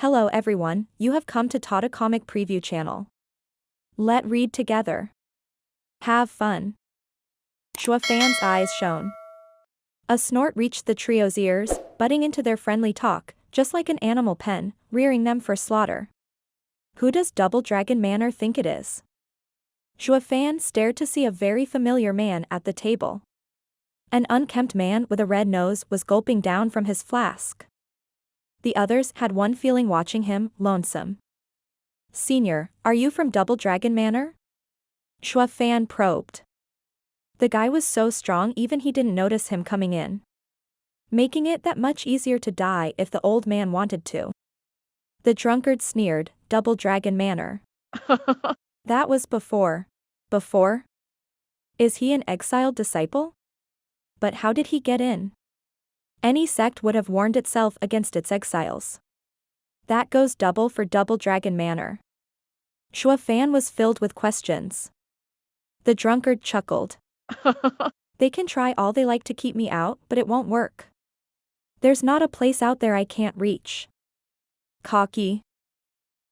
Hello everyone, you have come to Tata Comic Preview channel. Let read together. Have fun. Zhuo Fan's eyes shone. A snort reached the trio's ears, butting into their friendly talk, just like an animal pen, rearing them for slaughter. Who does Double Dragon Manor think it is? Zhuo Fan stared to see a very familiar man at the table. An unkempt man with a red nose was gulping down from his flask. The others had one feeling watching him, lonesome. Senior, are you from Double Dragon Manor? Zhuo Fan probed. The guy was so strong even he didn't notice him coming in, making it that much easier to die if the old man wanted to. The drunkard sneered, Double Dragon Manor. That was before. Before? Is he an exiled disciple? But how did he get in? Any sect would have warned itself against its exiles. That goes double for Double Dragon Manor. Zhuo Fan was filled with questions. The drunkard chuckled. They can try all they like to keep me out, but it won't work. There's not a place out there I can't reach. Cocky.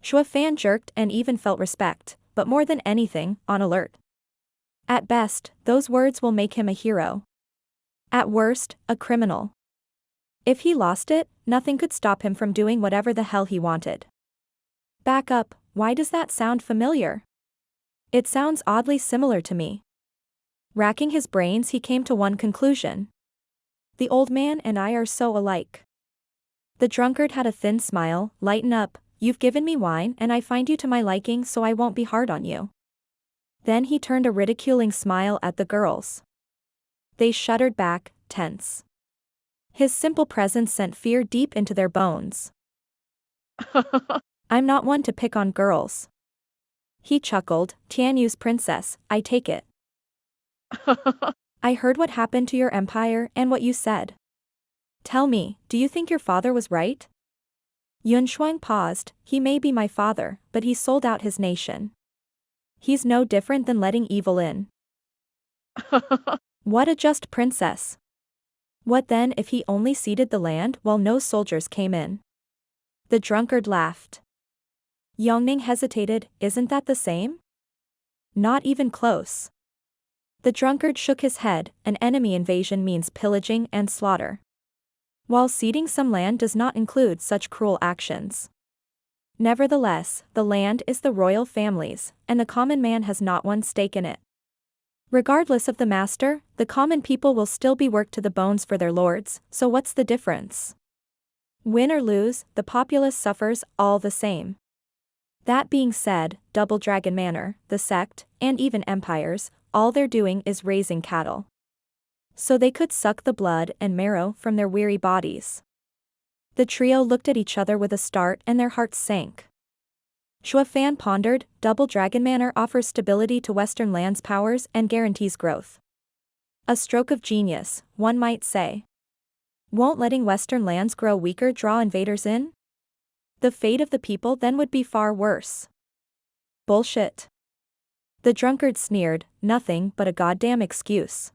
Zhuo Fan jerked and even felt respect, but more than anything, on alert. At best, those words will make him a hero. At worst, a criminal. If he lost it, nothing could stop him from doing whatever the hell he wanted. Back up, why does that sound familiar? It sounds oddly similar to me. Racking his brains, he came to one conclusion. The old man and I are so alike. The drunkard had a thin smile. Lighten up, you've given me wine and I find you to my liking, so I won't be hard on you. Then he turned a ridiculing smile at the girls. They shuddered back, tense. His simple presence sent fear deep into their bones. I'm not one to pick on girls. He chuckled, Tianyu's princess, I take it. I heard what happened to your empire and what you said. Tell me, do you think your father was right? Yunshuang paused. He may be my father, but he sold out his nation. He's no different than letting evil in. What a just princess. What then if he only ceded the land while no soldiers came in? The drunkard laughed. Yongning hesitated, isn't that the same? Not even close. The drunkard shook his head, an enemy invasion means pillaging and slaughter. While ceding some land does not include such cruel actions. Nevertheless, the land is the royal family's, and the common man has not one stake in it. Regardless of the master, the common people will still be worked to the bones for their lords, so what's the difference? Win or lose, the populace suffers all the same. That being said, Double Dragon Manor, the sect, and even empires, all they're doing is raising cattle. So they could suck the blood and marrow from their weary bodies. The trio looked at each other with a start and their hearts sank. Zhuo Fan pondered, Double Dragon Manor offers stability to Western lands' powers and guarantees growth. A stroke of genius, one might say. Won't letting Western lands grow weaker draw invaders in? The fate of the people then would be far worse. Bullshit. The drunkard sneered, nothing but a goddamn excuse.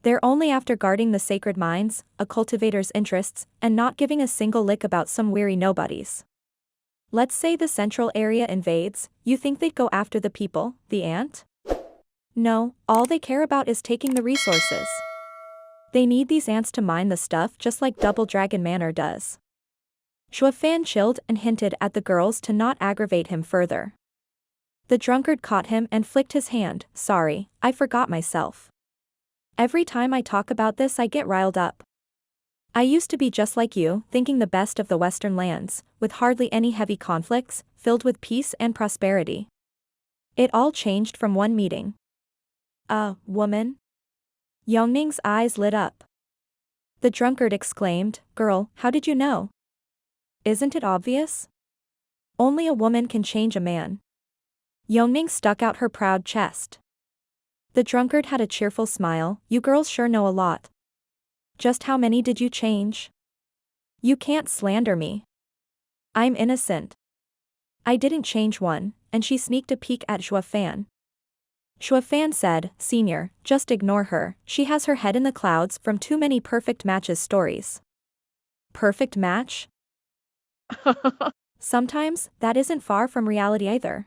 They're only after guarding the sacred mines, a cultivator's interests, and not giving a single lick about some weary nobodies. Let's say the central area invades, you think they'd go after the people, the ant? No, all they care about is taking the resources. They need these ants to mine the stuff just like Double Dragon Manor does. Zhuo Fan chilled and hinted at the girls to not aggravate him further. The drunkard caught him and flicked his hand, sorry, I forgot myself. Every time I talk about this I get riled up. I used to be just like you, thinking the best of the Western lands, with hardly any heavy conflicts, filled with peace and prosperity. It all changed from one meeting. Woman? Yongning's eyes lit up. The drunkard exclaimed, girl, how did you know? Isn't it obvious? Only a woman can change a man. Yongning stuck out her proud chest. The drunkard had a cheerful smile, you girls sure know a lot. Just how many did you change? You can't slander me. I'm innocent. I didn't change one, and she sneaked a peek at Zhuo Fan. Zhuo Fan said, Senior, just ignore her, she has her head in the clouds from too many perfect matches stories. Perfect match? Sometimes, that isn't far from reality either.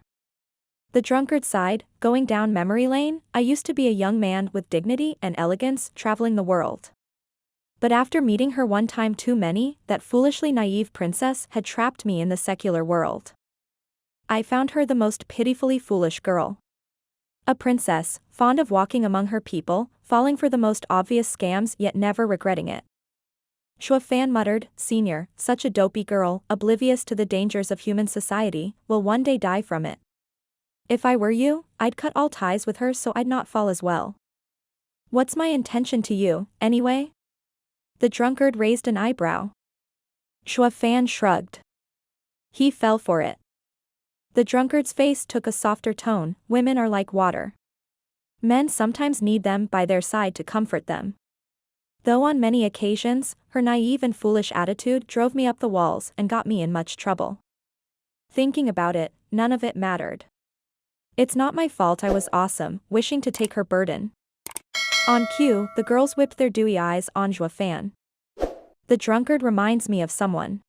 The drunkard sighed, going down memory lane. I used to be a young man with dignity and elegance traveling the world. But after meeting her one time too many, that foolishly naive princess had trapped me in the secular world. I found her the most pitifully foolish girl. A princess, fond of walking among her people, falling for the most obvious scams yet never regretting it. Zhuo Fan muttered, "Senior, such a dopey girl, oblivious to the dangers of human society, will one day die from it. If I were you, I'd cut all ties with her so I'd not fall as well." "What's my intention to you, anyway?" The drunkard raised an eyebrow. Zhuo Fan shrugged. He fell for it. The drunkard's face took a softer tone. Women are like water. Men sometimes need them by their side to comfort them. Though on many occasions, her naive and foolish attitude drove me up the walls and got me in much trouble. Thinking about it, none of it mattered. It's not my fault I was awesome, wishing to take her burden. On cue, the girls whipped their dewy eyes on Zhuo Fan. The drunkard reminds me of someone.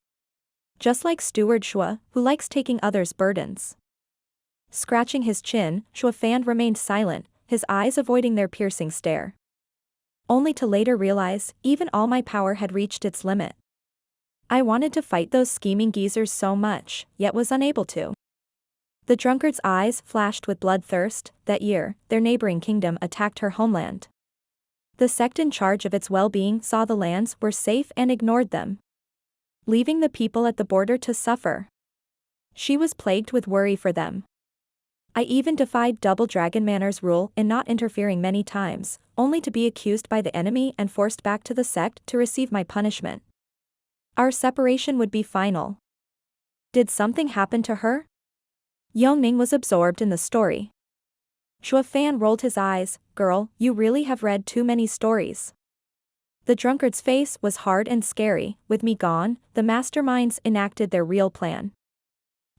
Just like Steward Shuo, who likes taking others' burdens. Scratching his chin, Zhuo Fan remained silent, his eyes avoiding their piercing stare. Only to later realize, even all my power had reached its limit. I wanted to fight those scheming geezers so much, yet was unable to. The drunkard's eyes flashed with bloodthirst. That year, their neighboring kingdom attacked her homeland. The sect in charge of its well-being saw the lands were safe and ignored them, leaving the people at the border to suffer. She was plagued with worry for them. I even defied Double Dragon Manor's rule in not interfering many times, only to be accused by the enemy and forced back to the sect to receive my punishment. Our separation would be final. Did something happen to her? Yongning was absorbed in the story. Zhuo Fan rolled his eyes. "Girl, you really have read too many stories." The drunkard's face was hard and scary. With me gone, the masterminds enacted their real plan.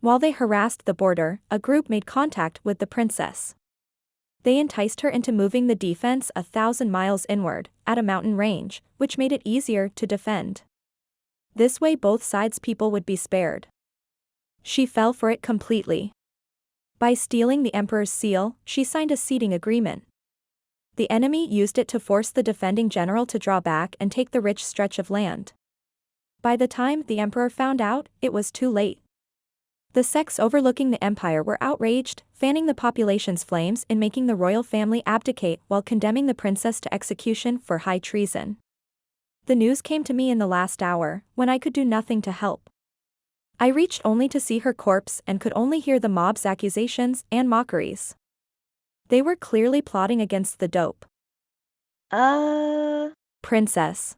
While they harassed the border, a group made contact with the princess. They enticed her into moving the defense 1,000 miles inward, at a mountain range, which made it easier to defend. This way both sides' people would be spared. She fell for it completely. By stealing the emperor's seal, she signed a ceding agreement. The enemy used it to force the defending general to draw back and take the rich stretch of land. By the time the emperor found out, it was too late. The sects overlooking the empire were outraged, fanning the population's flames in making the royal family abdicate while condemning the princess to execution for high treason. The news came to me in the last hour, when I could do nothing to help. I reached only to see her corpse and could only hear the mob's accusations and mockeries. They were clearly plotting against the dope. Princess.